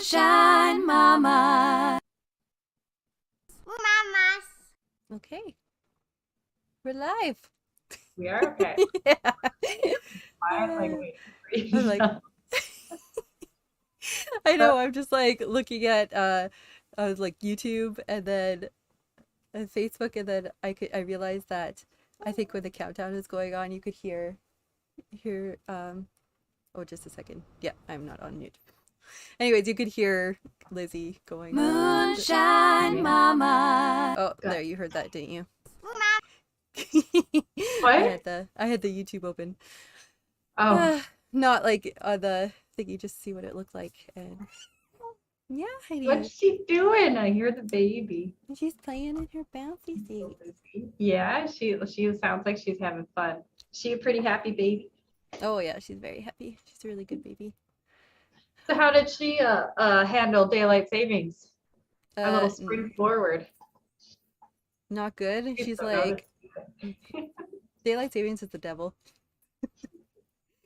Moonshine Mama. Mamas. Okay, we're live. We are okay. Yeah. I'm like waiting for I'm you. like, I know, I'm just like looking at I was like YouTube and then Facebook, and then I realized that I think when the countdown is going on you could hear oh, just a second. Yeah, I'm not on mute. Anyways, you could hear Lizzy going Moonshine Mama. Oh, there, you heard that, didn't you? What? I had the YouTube open. Oh, Not like the thingy, just to see what it looked like. And yeah, Heidi. what's she doing? I hear the baby. She's playing in her bouncy seat. Yeah, she sounds like she's having fun. She a pretty happy baby. Oh yeah, she's very happy. She's a really good baby. So how did she handle daylight savings? A little Uh, spring forward. Not good. She's She's so like, noticed. daylight savings is the devil.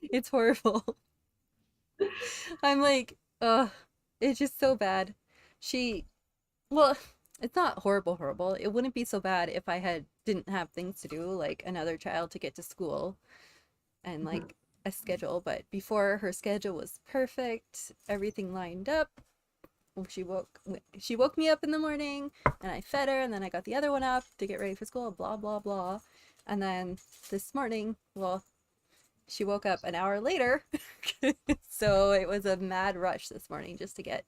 It's horrible. I'm like, it's just so bad. Well, it's not horrible. It wouldn't be so bad if I didn't have things to do, like another child to get to school and like a schedule. But before, her schedule was perfect, everything lined up. She woke me up in the morning, and I fed her, and then I got the other one up to get ready for school, blah blah blah. And then this morning, well, she woke up an hour later. So it was a mad rush this morning just to get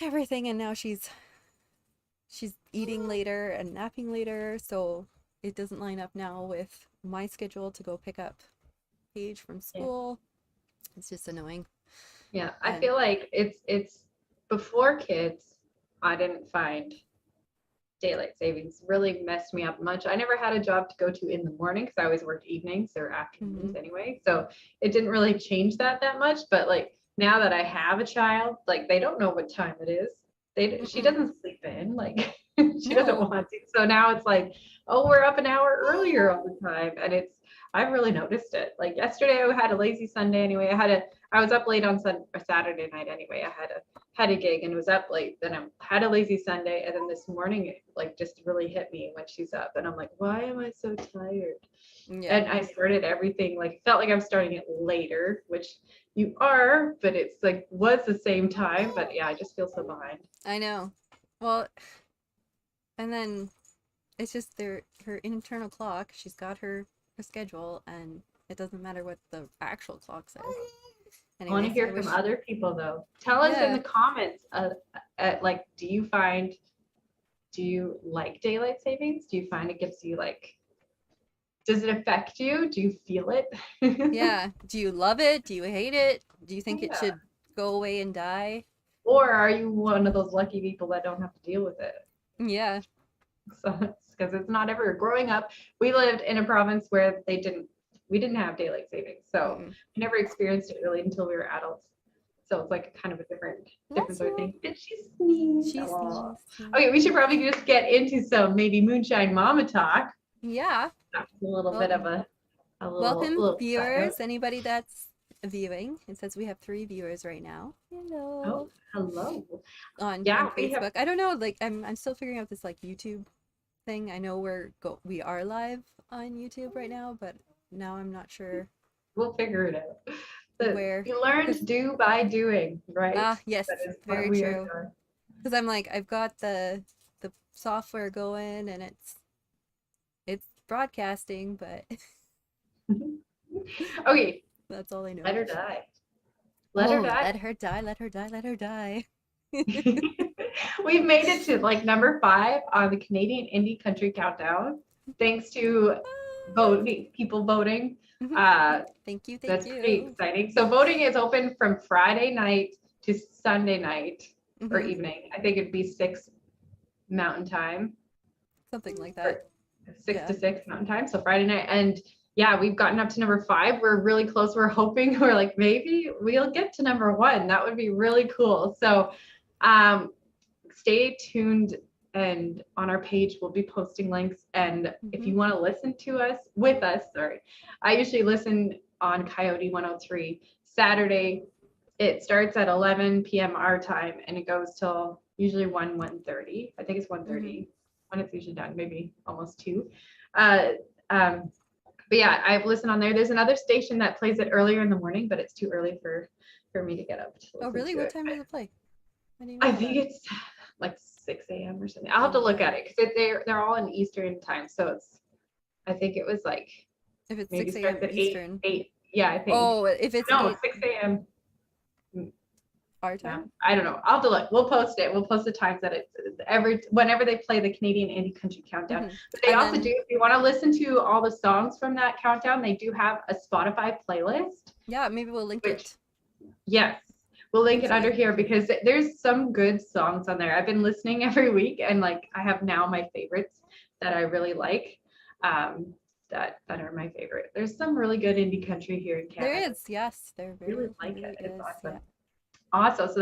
everything, and now she's eating later and napping later, so it doesn't line up now with my schedule to go pick up Paige from school. It's just annoying. Yeah, I feel like it's before kids, I didn't find daylight savings really messed me up much. I never had a job to go to in the morning because I always worked evenings or afternoons anyway. So it didn't really change that much. But like now that I have a child, like they don't know what time it is. She doesn't sleep in, like she doesn't want to. So now it's like, oh, we're up an hour earlier all the time. And I've really noticed it. Like yesterday I had a lazy Sunday anyway. I was up late on Saturday night anyway. I had a gig and was up late. Then I had a lazy Sunday, and then this morning it like just really hit me when she's up, and I'm like, why am I so tired? Yeah. And I started everything like felt like I'm starting it later, which you are, but it's like was the same time. But yeah, I just feel so behind. I know. Well, and then it's just her internal clock. She's got her schedule, and it doesn't matter what the actual clock says. Anyways, I want to hear from other people though. Tell us in the comments, like, do you like daylight savings? Do you find it gives you like, does it affect you? Do you feel it? Yeah. Do you love it? Do you hate it? Do you think it should go away and die? Or are you one of those lucky people that don't have to deal with it? Yeah. So, because it's not ever growing up. We lived in a province where we didn't have daylight savings, so we never experienced it really until we were adults. So it's like kind of a different sort of thing. And she's sneezed. Okay, we should probably just get into some maybe Moonshine Mama talk. Yeah. That's a little bit of a welcome viewers. Anybody that's viewing. It says we have 3 viewers right now. Hello. Oh, hello. On Facebook. I don't know. Like I'm still figuring out this like YouTube thing. I know we are live on YouTube right now, but now I'm not sure. We'll figure it out. Where you learn to do by doing, right? Yes, very true. Because I'm like, I've got the software going and it's broadcasting, but okay. That's all I know. Let her die. Let her die. Let her die. Let her die. Let her die. We've made it to like number 5 on the Canadian Indie Country Countdown, thanks to people voting. Thank you. That's pretty exciting. So voting is open from Friday night to Sunday night or evening. I think it'd be 6 Mountain Time. Something like that. 6 to 6 Mountain Time. So Friday night. And yeah, we've gotten up to number 5. We're really close. We're hoping we're like, maybe we'll get to number 1. That would be really cool. So stay tuned, and on our page we'll be posting links. And if you want to listen to us I usually listen on Coyote 103 Saturday it starts at 11 p.m. our time, and it goes till usually 1:30. I think it's 1:30 when it's usually done, maybe almost 2. Uh, but yeah, I've listened on there. There's another station that plays it earlier in the morning, but it's too early for me to get up to listen Oh, really? to What it. time does it play? I didn't I know think that. it's like 6 a.m. or something. I'll have to look at it because they're all in Eastern time. So it's, I think it was like If it's maybe 6 a.m. starts at 8, Eastern. 8. Yeah, I think. Oh, if it's No, 8 6 a.m. our Yeah, time? I don't know. I'll have to look. We'll post it. We'll post the times that it's whenever they play the Canadian Indie Country Countdown. But they And also then, do, if you want to listen to all the songs from that countdown, they do have a Spotify playlist. yeah, maybe we'll link Which, it. yes, we'll link it under Eventually. here because there's some good songs on there. I've been listening every week, and like I have now my favorites that I really like. That are my favorite. There's some really good indie country here in Canada. There is, yes. There Really really, like really it. It's is. awesome. Yeah. Awesome. So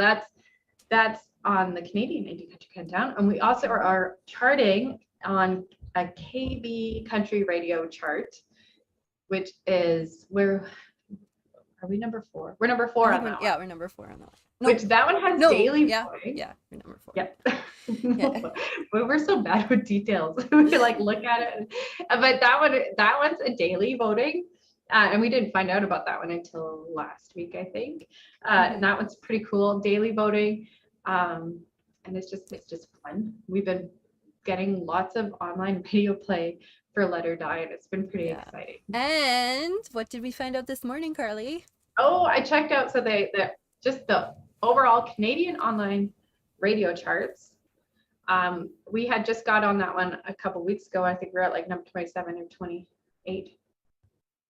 that's on the Canadian Indie Country Countdown, and we also are charting on a KB Country Radio chart, which is where are we number 4? We're number 4 on that one. Yeah, we're number 4 on that one. No, which that one has daily voting. Yeah, we're number 4. Yep. Yeah. We're so bad with details. We like look at it, but that one's a daily voting. And we didn't find out about that one until last week, I think. And that one's pretty cool, daily voting. And it's just fun. We've been getting lots of online video play for Let Her Die, and it's been pretty exciting. And what did we find out this morning, Carly? Oh, I checked out, so just the overall Canadian online radio charts. We had just got on that one a couple weeks ago. I think we're at like number 27 or 28.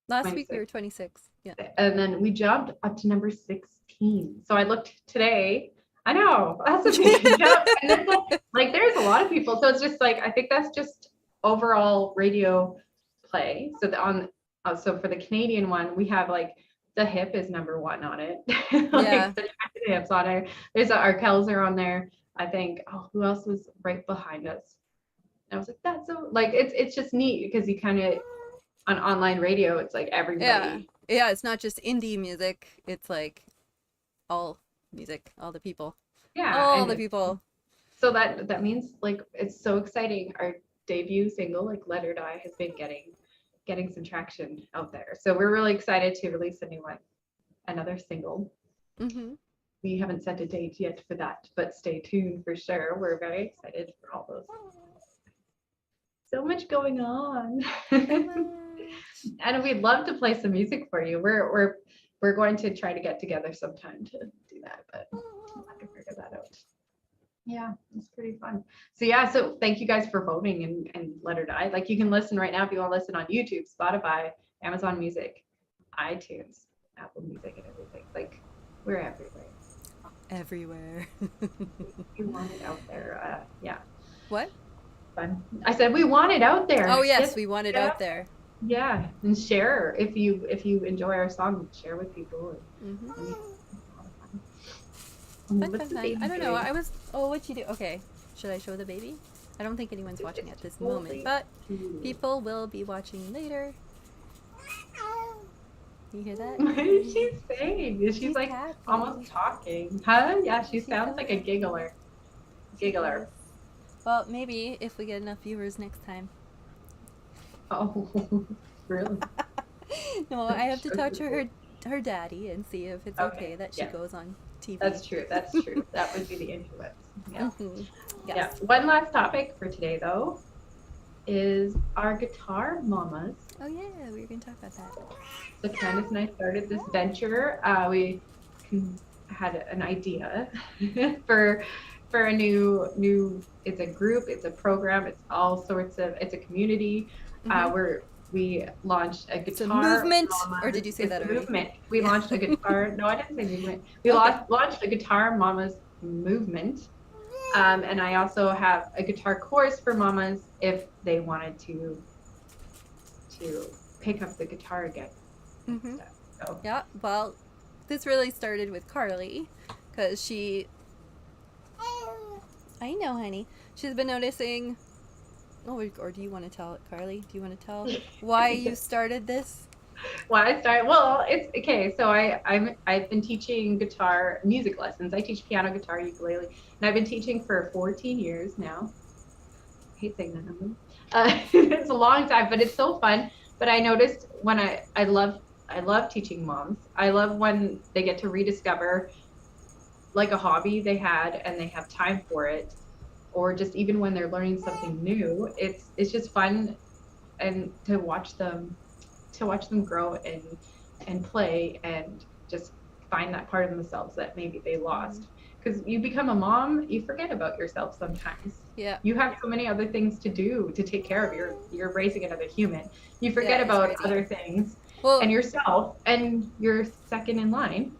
Last 26. week we were 26. Yeah. And then we jumped up to number 16. So I looked today. I know, that's a big jump. And there's a lot of people. So it's just like, I think that's just overall radio play. So so for the Canadian one, we have like the Hip is number 1 on it. Yeah. The Hips on there. There's our Kells are on there. I think, who else was right behind us? And I was like, that's so like it's just neat because you kind of on online radio, it's like everybody. Yeah, it's not just indie music. It's like all music, all the people. Yeah, all the people. So that means like it's so exciting. Our debut single, like Let Her Die, has been getting some traction out there. So we're really excited to release a new one, another single. We haven't set a date yet for that, but stay tuned for sure. We're very excited for all those. So much going on. And we'd love to play some music for you. We're going to try to get together sometime to do that, but we'll have to figure that out. Yeah, it's pretty fun. So thank you guys for voting and Let Her Die. Like you can listen right now if you want to listen on YouTube, Spotify, Amazon Music, iTunes, Apple Music, and everything. Like we're everywhere. Everywhere. We want it out there. Yeah. What? Fun. I said we want it out there. Oh yes, we want it out there. Yeah, and share if you enjoy our song, share with people. Fun. I don't know. What'd you do? Okay, should I show the baby? I don't think anyone's watching at this moment, but people will be watching later. You hear that? What is she saying? She's like happy. Almost talking. Huh? Yeah, she sounds like a giggler. Giggler. Well, maybe if we get enough viewers next time. Oh, really? No, I have to talk to her daddy and see if it's okay that she goes on TV. That's true. That's true. That would be the influence. Yeah. Yes. Yeah. One last topic for today, though, is our guitar mamas. Oh yeah, we were gonna talk about that. So Candace and I started this venture. We had an idea for a new. It's a group. It's a program. It's all sorts of. It's a community. Where we launched a guitar. It's a movement, mamas. Or did you say that already? Movement. We launched a guitar. No, I didn't say movement. We launched a guitar mamas movement. And I also have a guitar course for mamas if they wanted to pick up the guitar again. So. Yeah, well, this really started with Carly because I know, honey. She's been noticing. Oh, or do you want to tell it, Carly? Do you want to tell why you started this? Why I started? Well, it's okay. So I've been teaching guitar music lessons. I teach piano, guitar, ukulele, and I've been teaching for 14 years now. I hate saying that number. It's a long time, but it's so fun. But I noticed when I love teaching moms. I love when they get to rediscover like a hobby they had and they have time for it, or just even when they're learning something new. It's just fun and to watch them grow and play and just find that part of themselves that maybe they lost. Because you become a mom, you forget about yourself sometimes. Yeah. You have so many other things to do to take care of. You're raising another human. You Yeah, forget it's about crazy. other things Well, and yourself, and you're second in line,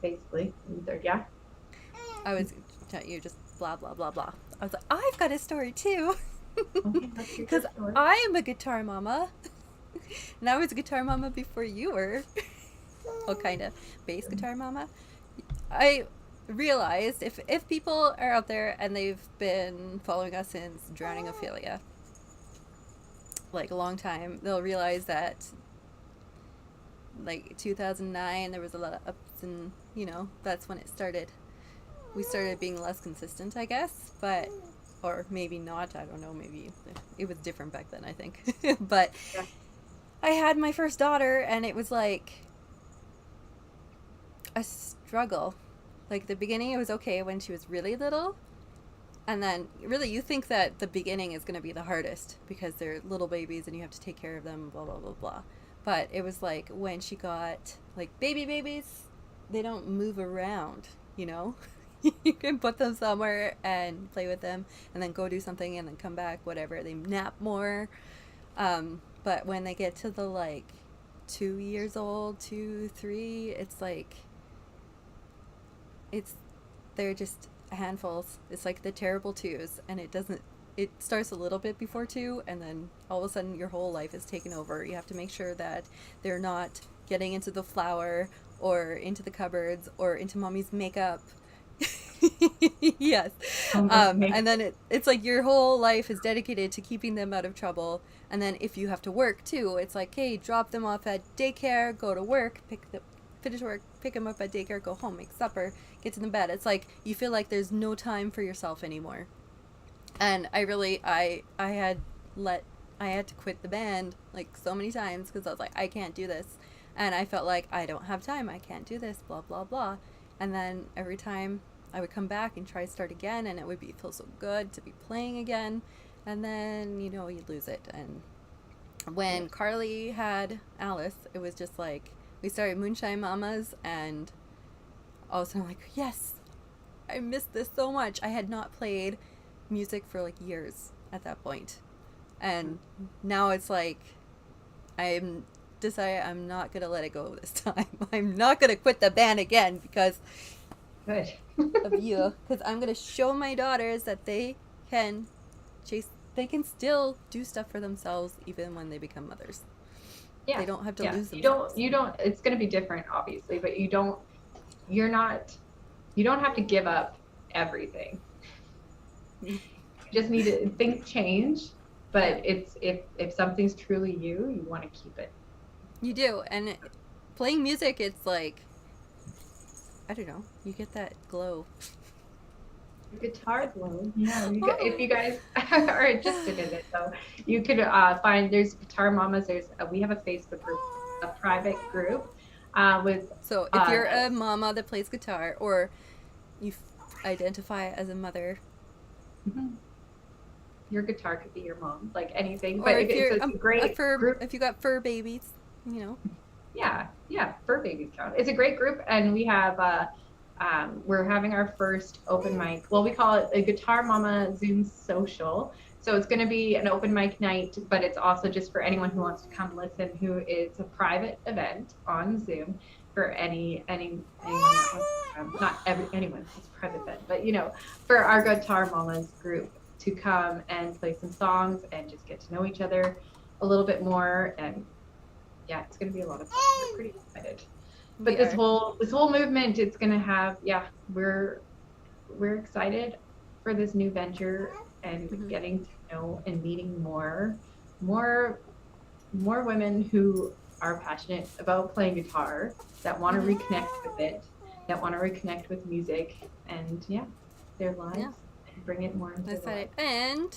basically. Third, yeah. I was you just blah blah blah blah. I was like, I've got a story too, Okay, let's hear your because story. I am a guitar mama, and I was a guitar mama before you were. Oh, kind of bass guitar mama. I realized if people are out there and they've been following us since Drowning Ophelia, like a long time, they'll realize that like 2009 there was a lot of ups, and that's when it started. We started being less consistent, I guess, but or maybe not, I don't know, maybe it was different back then, I think. But Yeah. I had my first daughter and it was like a struggle. Like the beginning it was okay when she was really little, and then really you think that the beginning is going to be the hardest because they're little babies and you have to take care of them, blah blah blah blah. But it was like when she got like babies, they don't move around, you know. You can put them somewhere and play with them and then go do something and then come back, whatever. They nap more. But when they get to the like 2 years old, 2, 3, it's like it's they're just handfuls. It's like the terrible twos, and it starts a little bit before two, and then all of a sudden your whole life is taken over. You have to make sure that they're not getting into the flour or into the cupboards or into mommy's makeup. Yes. And then it's like your whole life is dedicated to keeping them out of trouble. And then if you have to work too, it's like, hey, drop them off at daycare, go to work, finish work, pick them up at daycare, go home, make supper, get to the bed. It's like you feel like there's no time for yourself anymore. And I had to quit the band like so many times because I was like, I can't do this. And I felt like I don't have time, I can't do this, blah blah blah. And then every time I would come back and try to start again, and it would feel so good to be playing again. And then you lose it. And when Carly had Alice, it was just like we started Moonshine Mamas, and all of a sudden I'm like, yes, I missed this so much. I had not played music for like years at that point, and now it's like I'm decided I'm not gonna let it go this time. I'm not gonna quit the band again because Good. of you, because I'm gonna show my daughters that they can they can still do stuff for themselves even when they become mothers. Yeah. They don't have to Yeah. lose You themselves. don't. You don't. It's going to be different, obviously, but you don't. You're not. You don't have to give up everything. You just need to. Things change, but it's if something's truly you, you want to keep it. You do, and playing music, it's like I don't know, you get that glow. Guitar glow. Yeah. If you guys are interested in it, though, you could find there's Guitar Mamas. We have a Facebook group, a private group, with So if you're a mama that plays guitar, or you identify as a mother, mhm. Your guitar could be your mom, like anything. or But if it's you're a great group. if you got fur babies, you know. Yeah, yeah, fur babies count. It's a great group, and we're having our first open mic. Well, we call it a Guitar Mama Zoom social. So it's going to be an open mic night, but it's also just for anyone who wants to come listen. Who is a private event on Zoom for anyone that wants to come. Not anyone. It's a private event, but for our Guitar Mamas group to come and play some songs and just get to know each other a little bit more. And yeah, it's going to be a lot of fun. We're pretty excited. But this whole movement, it's going to have, yeah, we're excited for this new venture and getting to know and meeting more women who are passionate about playing guitar, that want to reconnect with it, that want to reconnect with music and their lives and bring it more into their lives. And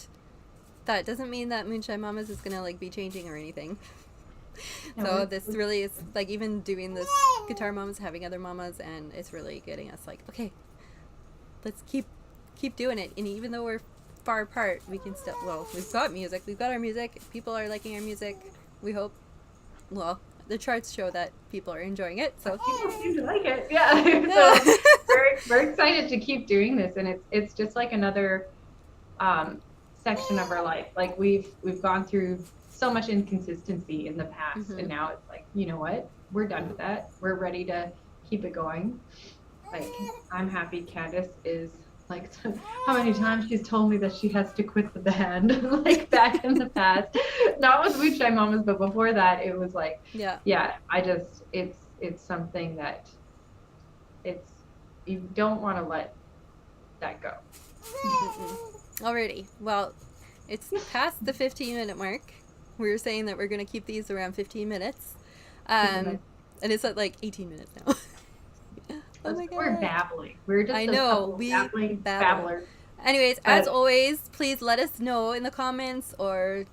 that doesn't mean that Moonshine Mamas is gonna like be changing or anything. So this really is like, even doing this guitar mamas, having other mamas, and it's really getting us like, okay, let's keep doing it. And even though we're far apart, we can still, well, we've got music, we've got our music, people are liking our music, we hope. Well, the charts show that people are enjoying it, so people seem to like it. So we're excited to keep doing this, and it's just like another section of our life. Like we've gone through so much inconsistency in the past, and now it's like, you know what, we're done with that, we're ready to keep it going. Like, I'm happy Candace is, like, how many times she's told me that she has to quit the band, like back in the past, not with Moonshine Mamas, but before that, it was like, I just, it's something that you don't want to let that go. Alrighty, well, it's past the 15-minute mark. We were saying that we're going to keep these around 15 minutes. And it's at like 18 minutes now. Oh my God. We're babbling. We're just I know, we babblers. Anyways, as always, please let us know in the comments, or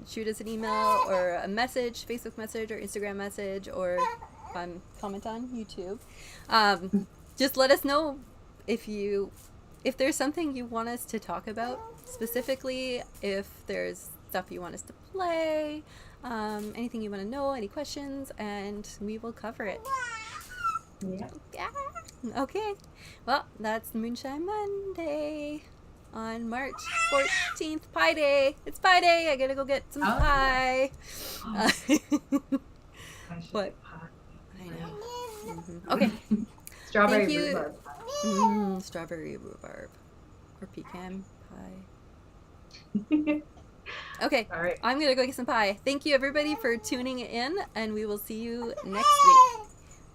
shoot us an email or a message, Facebook message or Instagram message, or comment on YouTube. Just let us know if there's something you want us to talk about specifically, if there's stuff you want us to play, anything you want to know, any questions, and we will cover it. Yeah. Okay. Well, that's Moonshine Monday on March 14th, Pie Day. It's Pie Day. I gotta go get some pie. What? I know. Okay. Strawberry rhubarb pie. Strawberry rhubarb. Or pecan pie. Okay. All right. I'm gonna go get some pie. Thank you, everybody, for tuning in, and we will see you next week.